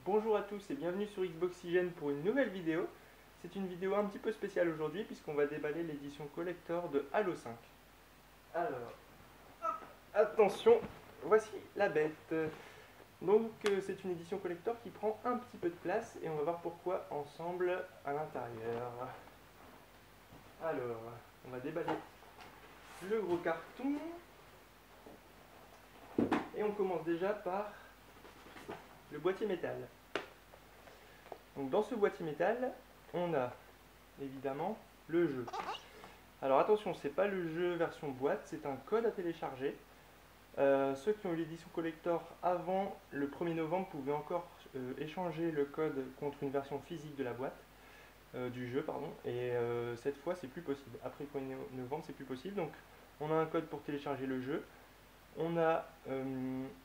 Bonjour à tous et bienvenue sur Xboxygène pour une nouvelle vidéo. C'est une vidéo un petit peu spéciale aujourd'hui puisqu'on va déballer l'édition collector de Halo 5. Alors, attention, voici la bête. Donc c'est une édition collector qui prend un petit peu de place et on va voir pourquoi ensemble à l'intérieur. Alors, on va déballer le gros carton et on commence déjà par le boîtier métal. Donc dans ce boîtier métal, on a évidemment le jeu. Alors attention, c'est pas le jeu version boîte, c'est un code à télécharger. Ceux qui ont eu l'édition collector avant le 1er novembre pouvaient encore échanger le code contre une version physique de la boîte, du jeu, pardon. Et cette fois, c'est plus possible. Après le 1er novembre, c'est plus possible. Donc on a un code pour télécharger le jeu. On a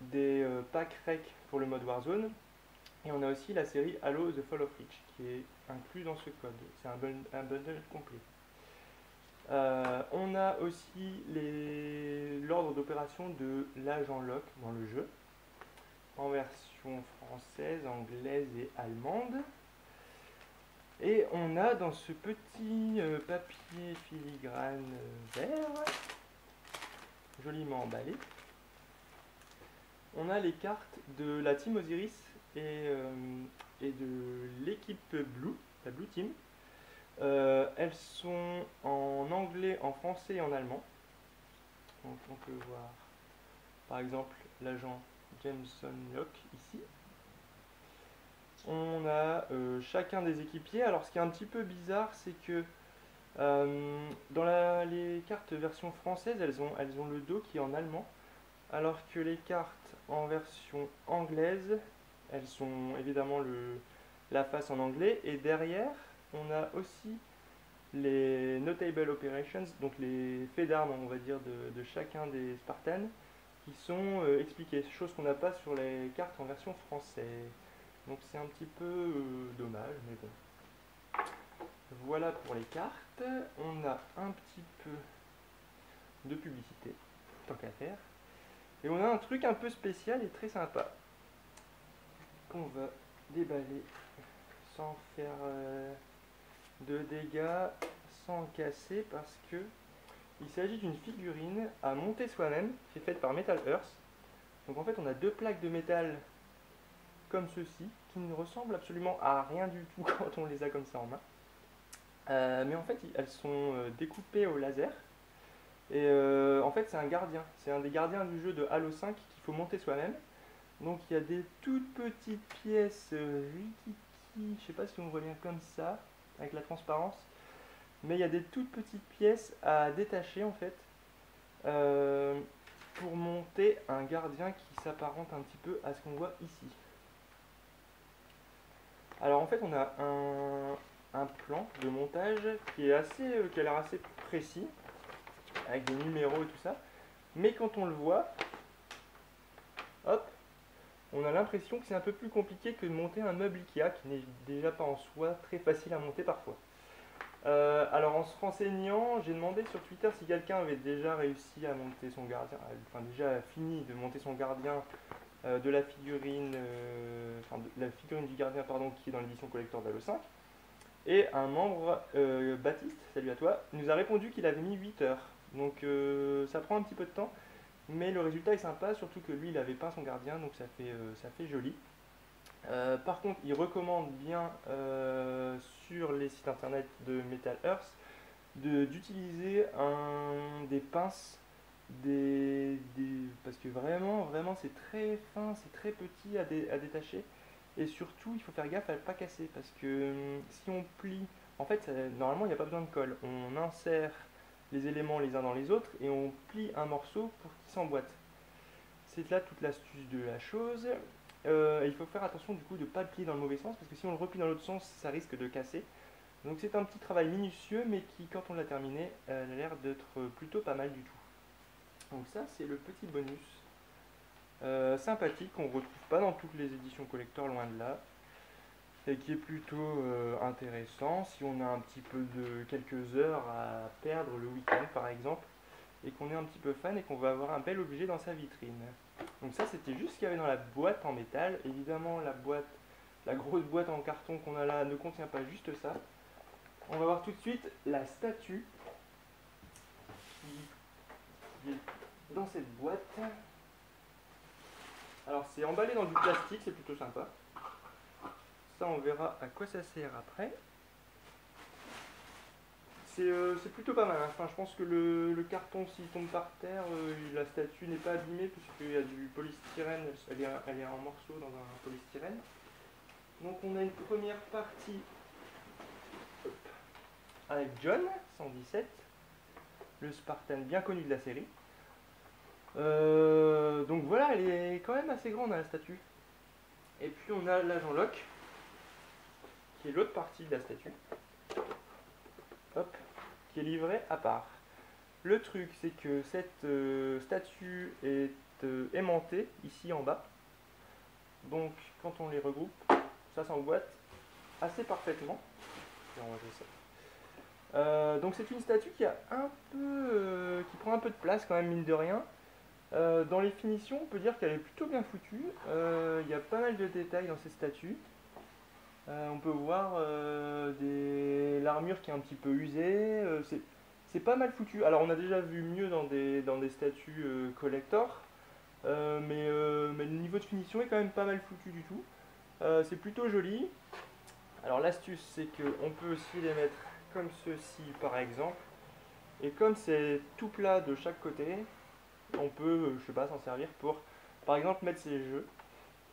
des packs rec pour le mode Warzone. Et on a aussi la série Halo The Fall of Reach qui est inclus dans ce code. C'est un bundle complet. On a aussi l'ordre d'opération de l'agent Locke dans le jeu, en version française, anglaise et allemande. Et on a dans ce petit papier filigrane vert, joliment emballé, on a les cartes de la Team Osiris et de l'équipe Blue, la Blue Team. Elles sont en anglais, en français et en allemand. Donc on peut voir par exemple l'agent Jameson Locke ici. On a chacun des équipiers. Alors ce qui est un petit peu bizarre, c'est que dans les cartes version française, elles ont le dos qui est en allemand, alors que les cartes en version anglaise, elles sont évidemment la face en anglais, et derrière, on a aussi les Notable Operations, donc les faits d'armes, on va dire, de chacun des Spartans, qui sont expliqués, chose qu'on n'a pas sur les cartes en version française. Donc c'est un petit peu dommage, mais bon. Voilà pour les cartes. On a un petit peu de publicité, tant qu'à faire. Et on a un truc un peu spécial et très sympa, qu'on va déballer sans faire de dégâts, sans casser, parce que il s'agit d'une figurine à monter soi-même, qui est faite par Metal Earth. Donc en fait on a deux plaques de métal comme ceci, qui ne ressemblent absolument à rien du tout quand on les a comme ça en main. Mais en fait elles sont découpées au laser. Et en fait c'est un gardien, c'est un des gardiens du jeu de Halo 5 qu'il faut monter soi-même. Donc il y a des toutes petites pièces rikiki, je sais pas si on voit bien comme ça, avec la transparence. Mais il y a des toutes petites pièces à détacher en fait, euh, pour monter un gardien qui s'apparente un petit peu à ce qu'on voit ici. Alors en fait on a un plan de montage qui a l'air assez précis, avec des numéros et tout ça. Mais quand on le voit, hop, on a l'impression que c'est un peu plus compliqué que de monter un meuble Ikea qui n'est déjà pas en soi très facile à monter parfois. Alors en se renseignant, j'ai demandé sur Twitter si quelqu'un avait déjà réussi à monter son gardien, enfin déjà fini de monter son gardien de la figurine, enfin de la figurine du gardien pardon qui est dans l'édition collector d'Halo 5. Et un membre, Baptiste, salut à toi, nous a répondu qu'il avait mis 8 heures. Donc ça prend un petit peu de temps, mais le résultat est sympa, surtout que lui il avait peint son gardien, donc ça fait joli. Par contre, il recommande bien sur les sites internet de Metal Earth d'utiliser des pinces, parce que vraiment c'est très fin, c'est très petit à détacher. Et surtout, il faut faire gaffe à ne pas casser parce que si on plie, en fait, normalement il n'y a pas besoin de colle. On insère les éléments les uns dans les autres et on plie un morceau pour qu'il s'emboîte. C'est là toute l'astuce de la chose. Il faut faire attention du coup de ne pas le plier dans le mauvais sens parce que si on le replie dans l'autre sens, ça risque de casser. Donc c'est un petit travail minutieux mais qui, quand on l'a terminé, a l'air d'être plutôt pas mal du tout. Donc ça c'est le petit bonus sympathique qu'on ne retrouve pas dans toutes les éditions collector, loin de là, et qui est plutôt intéressant si on a un petit peu de quelques heures à perdre le week-end par exemple et qu'on est un petit peu fan et qu'on va avoir un bel objet dans sa vitrine. Donc ça c'était juste ce qu'il y avait dans la boîte en métal. Évidemment la boîte la grosse boîte en carton qu'on a là ne contient pas juste ça. On va voir tout de suite la statue qui est dans cette boîte. Alors c'est emballé dans du plastique, c'est plutôt sympa. Ça on verra à quoi ça sert après. C'est plutôt pas mal, hein. Enfin, je pense que le carton s'il tombe par terre, la statue n'est pas abîmée puisqu'il y a du polystyrène, elle est en morceaux dans un polystyrène. Donc on a une première partie avec John 117, le Spartan bien connu de la série. Donc voilà, elle est quand même assez grande, hein, la statue. Et puis on a l'agent Locke, qui est l'autre partie de la statue. Hop, qui est livrée à part. Le truc, c'est que cette statue est aimantée ici en bas. Donc quand on les regroupe, ça s'emboîte assez parfaitement. Je vais ranger ça. Donc c'est une statue qui a qui prend un peu de place quand même, mine de rien. Dans les finitions, on peut dire qu'elle est plutôt bien foutue. Il y a pas mal de détails dans cette statue. On peut voir l'armure qui est un petit peu usée. C'est pas mal foutu. Alors on a déjà vu mieux dans des statues collector. Mais le niveau de finition est quand même pas mal foutu du tout. C'est plutôt joli. Alors l'astuce, c'est qu'on peut aussi les mettre comme ceci par exemple. Et comme c'est tout plat de chaque côté, on peut, je sais pas, s'en servir pour, par exemple, mettre ses jeux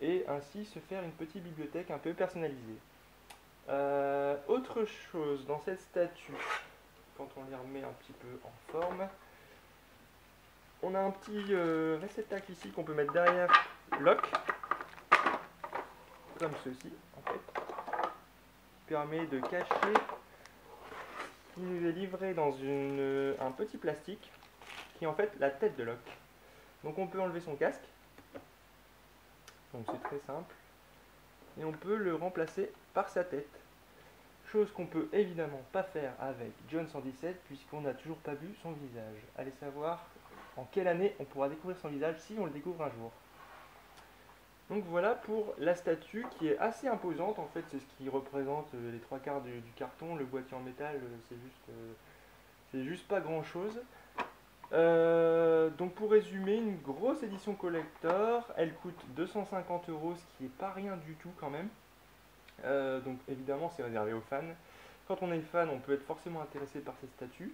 et ainsi se faire une petite bibliothèque un peu personnalisée. Autre chose, dans cette statue, quand on les remet un petit peu en forme, on a un petit réceptacle ici qu'on peut mettre derrière Locke, comme ceci en fait, qui permet de cacher, qui nous est livré dans un petit plastique, qui est en fait la tête de Locke. Donc on peut enlever son casque, donc c'est très simple, et on peut le remplacer par sa tête. Chose qu'on peut évidemment pas faire avec John 117 puisqu'on n'a toujours pas vu son visage. Allez savoir en quelle année on pourra découvrir son visage si on le découvre un jour. Donc voilà pour la statue qui est assez imposante, en fait c'est ce qui représente les trois quarts du carton, le boîtier en métal c'est juste pas grand chose. Donc pour résumer, une grosse édition collector, elle coûte 250 €, ce qui est pas rien du tout quand même. Donc évidemment c'est réservé aux fans. Quand on est fan, on peut être forcément intéressé par ces statues.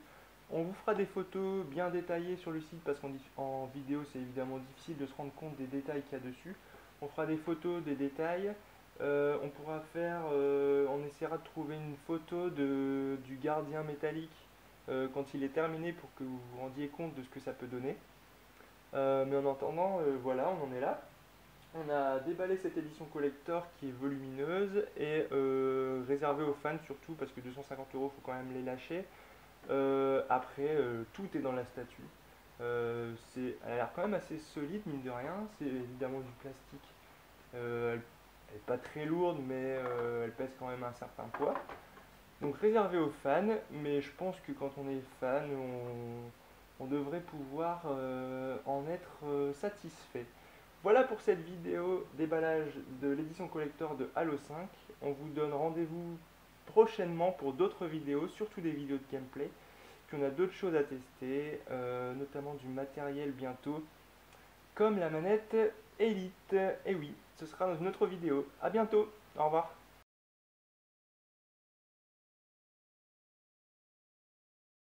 On vous fera des photos bien détaillées sur le site parce qu'en vidéo c'est évidemment difficile de se rendre compte des détails qu'il y a dessus. On fera des photos, des détails. On essaiera de trouver une photo du gardien métallique quand il est terminé pour que vous vous rendiez compte de ce que ça peut donner. Mais en attendant, voilà, on en est là. On a déballé cette édition collector qui est volumineuse et réservée aux fans surtout parce que 250 €, faut quand même les lâcher. Après, tout est dans la statue. Elle a l'air quand même assez solide, mine de rien. C'est évidemment du plastique. Elle n'est pas très lourde, mais elle pèse quand même un certain poids. Donc réservé aux fans, mais je pense que quand on est fan, on devrait pouvoir en être satisfait. Voilà pour cette vidéo déballage de l'édition collector de Halo 5. On vous donne rendez-vous prochainement pour d'autres vidéos, surtout des vidéos de gameplay. Puis on a d'autres choses à tester, notamment du matériel bientôt, comme la manette Elite. Et oui, ce sera dans une autre vidéo. A bientôt, au revoir.